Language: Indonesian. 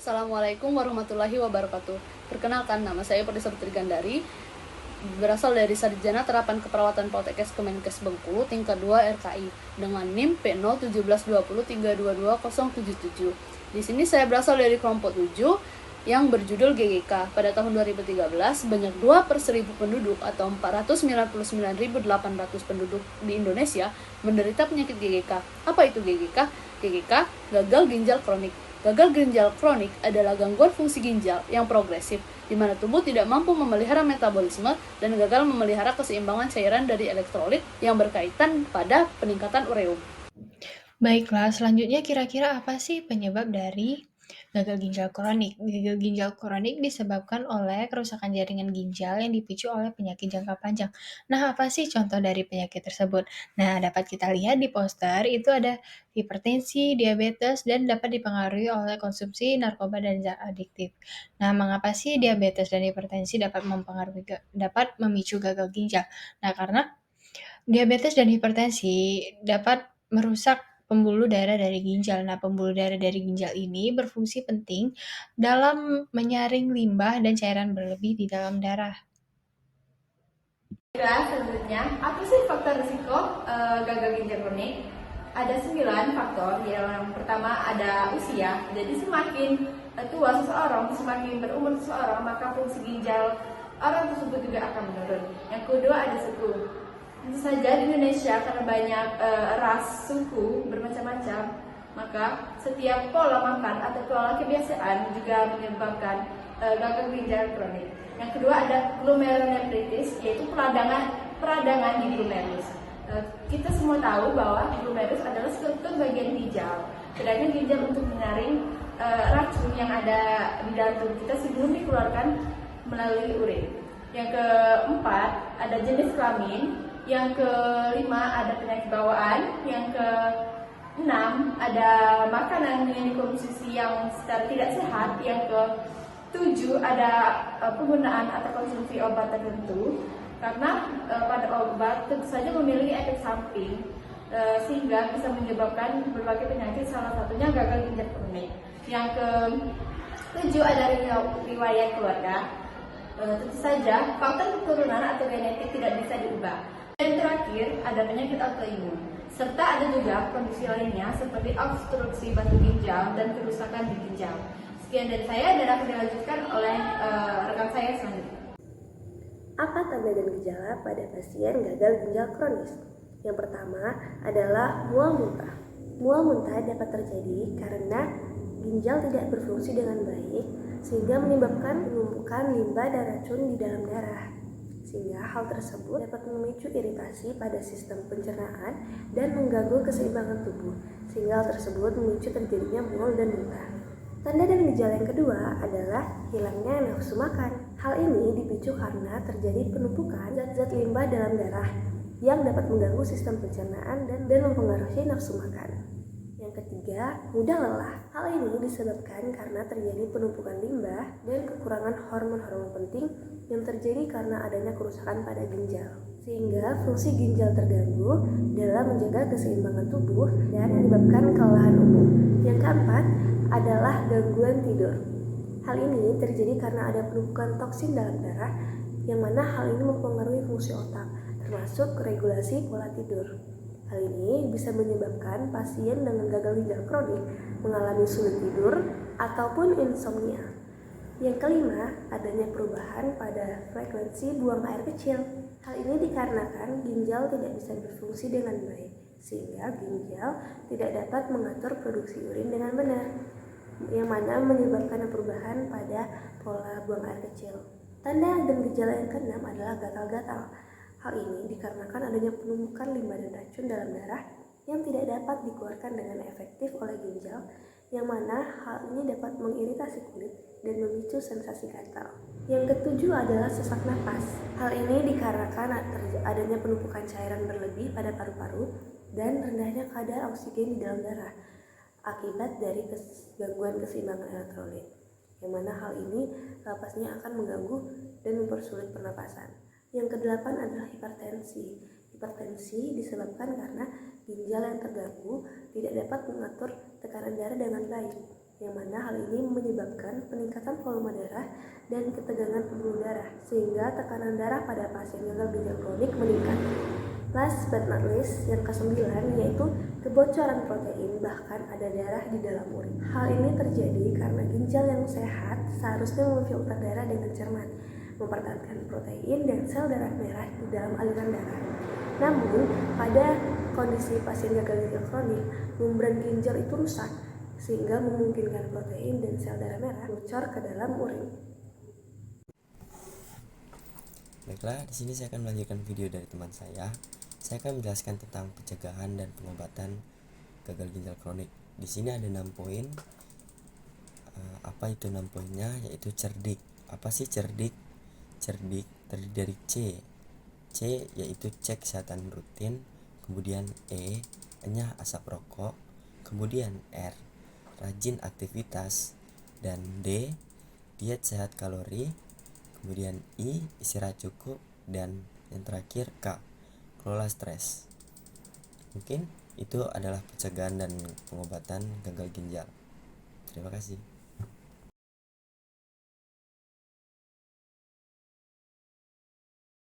Assalamualaikum warahmatullahi wabarakatuh. Perkenalkan, nama saya Perdisa Putri Gandari, berasal dari Sarjana Terapan Keperawatan Poltekkes Kemenkes Bengkulu, tingkat 2 RKI, dengan NIM P01720322077. Di sini saya berasal dari kelompok 7 yang berjudul GGK. Pada tahun 2013, banyak 2/1000 penduduk atau 499.800 penduduk di Indonesia menderita penyakit GGK. Apa itu GGK? GGK, gagal ginjal kronik. Gagal ginjal kronik adalah gangguan fungsi ginjal yang progresif, di mana tubuh tidak mampu memelihara metabolisme dan gagal memelihara keseimbangan cairan dari elektrolit yang berkaitan pada peningkatan ureum. Baiklah, selanjutnya kira-kira apa sih penyebab dari gagal ginjal kronik? Gagal ginjal kronik disebabkan oleh kerusakan jaringan ginjal yang dipicu oleh penyakit jangka panjang. Nah, apa sih contoh dari penyakit tersebut? Nah, dapat kita lihat di poster, itu ada hipertensi, diabetes, dan dapat dipengaruhi oleh konsumsi narkoba dan zat adiktif. Nah, mengapa sih diabetes dan hipertensi dapat memicu gagal ginjal? Nah, karena diabetes dan hipertensi dapat merusak pembuluh darah dari ginjal. Nah, pembuluh darah dari ginjal ini berfungsi penting dalam menyaring limbah dan cairan berlebih di dalam darah. Selanjutnya, apa sih faktor risiko gagal ginjal kronik? Ada 9 faktor. Yang pertama ada usia. Jadi semakin tua seseorang, semakin berumur seseorang, maka fungsi ginjal orang tersebut juga akan menurun. Yang kedua ada suku. Tentu saja di Indonesia karena banyak ras suku bermacam-macam, maka setiap pola makan atau pola kebiasaan juga menyebabkan gagal ginjal kronik. Yang kedua ada glomerulonefritis, yaitu peradangan di glomerulus. Kita semua tahu bahwa glomerulus adalah struktur bagian ginjal. Sedangkan ginjal untuk menyaring racun yang ada di dalam tubuh kita sebelum dikeluarkan melalui urin. Yang keempat ada jenis kelamin. Yang kelima ada penyakit bawaan. Yang keenam ada makanan yang dikonsumsi yang secara tidak sehat. Yang ke-7 ada penggunaan atau konsumsi obat tertentu, karena pada obat tentu saja memiliki efek samping sehingga bisa menyebabkan berbagai penyakit, salah satunya gagal ginjal kronik. Yang ke-7 ada riwayat keluarga. Tentu saja faktor keturunan atau genetik tidak bisa diubah. Dan terakhir ada penyakit autoimun, serta ada juga kondisi lainnya seperti obstruksi batu ginjal dan kerusakan di ginjal. Sekian dari saya dan akan dilanjutkan oleh rekan saya selanjutnya. Apa tanda dan gejala pada pasien gagal ginjal kronis? Yang pertama adalah mual muntah. Mual muntah dapat terjadi karena ginjal tidak berfungsi dengan baik sehingga menyebabkan penumpukan limbah dan racun di dalam darah. Sehingga hal tersebut dapat memicu iritasi pada sistem pencernaan dan mengganggu keseimbangan tubuh, sehingga hal tersebut memicu terjadinya mual dan muntah. Tanda dan gejala yang kedua adalah hilangnya nafsu makan. Hal ini dipicu karena terjadi penumpukan zat-zat limbah dalam darah yang dapat mengganggu sistem pencernaan dan mempengaruhi nafsu makan. Yang ketiga, mudah lelah. Hal ini disebabkan karena terjadi penumpukan limbah dan kekurangan hormon-hormon penting yang terjadi karena adanya kerusakan pada ginjal, sehingga fungsi ginjal terganggu dalam menjaga keseimbangan tubuh dan menyebabkan kelelahan umum. Yang keempat adalah gangguan tidur. Hal ini terjadi karena ada penumpukan toksin dalam darah, yang mana hal ini mempengaruhi fungsi otak, termasuk regulasi pola tidur. Hal ini bisa menyebabkan pasien dengan gagal ginjal kronik mengalami sulit tidur ataupun insomnia. Yang kelima, adanya perubahan pada frekuensi buang air kecil. Hal ini dikarenakan ginjal tidak bisa berfungsi dengan baik, sehingga ginjal tidak dapat mengatur produksi urin dengan benar, yang mana menyebabkan perubahan pada pola buang air kecil. Tanda dan gejala yang keenam adalah gatal-gatal. Hal ini dikarenakan adanya penumpukan limbah dan racun dalam darah yang tidak dapat dikeluarkan dengan efektif oleh ginjal, yang mana hal ini dapat mengiritasi kulit dan memicu sensasi gatal. Yang ketujuh adalah sesak napas. Hal ini dikarenakan adanya penumpukan cairan berlebih pada paru-paru dan rendahnya kadar oksigen di dalam darah akibat dari gangguan keseimbangan elektrolit, yang mana hal ini pastinya akan mengganggu dan mempersulit pernapasan. Yang kedelapan adalah hipertensi. Hipertensi disebabkan karena ginjal yang terganggu tidak dapat mengatur tekanan darah dengan baik, yang mana hal ini menyebabkan peningkatan volume darah dan ketegangan pembuluh darah, sehingga tekanan darah pada pasien gagal ginjal kronik meningkat. Last but not least, yang ke-9 yaitu kebocoran protein, bahkan ada darah di dalam urin. Hal ini terjadi karena ginjal yang sehat seharusnya memfilter darah dengan cermat, mempertahankan protein dan sel darah merah di dalam aliran darah. Namun, pada kondisi pasien gagal ginjal kronik, membran ginjal itu rusak, sehingga memungkinkan protein dan sel darah merah bocor ke dalam urin. Baiklah, di sini saya akan melanjutkan video dari teman saya. Saya akan menjelaskan tentang pencegahan dan pengobatan gagal ginjal kronik. Di sini ada 6 poin. Apa itu 6 poinnya? Yaitu cerdik. Apa sih cerdik? Cerdik terdiri dari C. C yaitu cek kesehatan rutin, kemudian E-nya asap rokok, kemudian R rajin aktivitas, dan D diet sehat kalori, kemudian I istirahat cukup, dan yang terakhir K kelola stres. Mungkin itu adalah pencegahan dan pengobatan gagal ginjal. Terima kasih.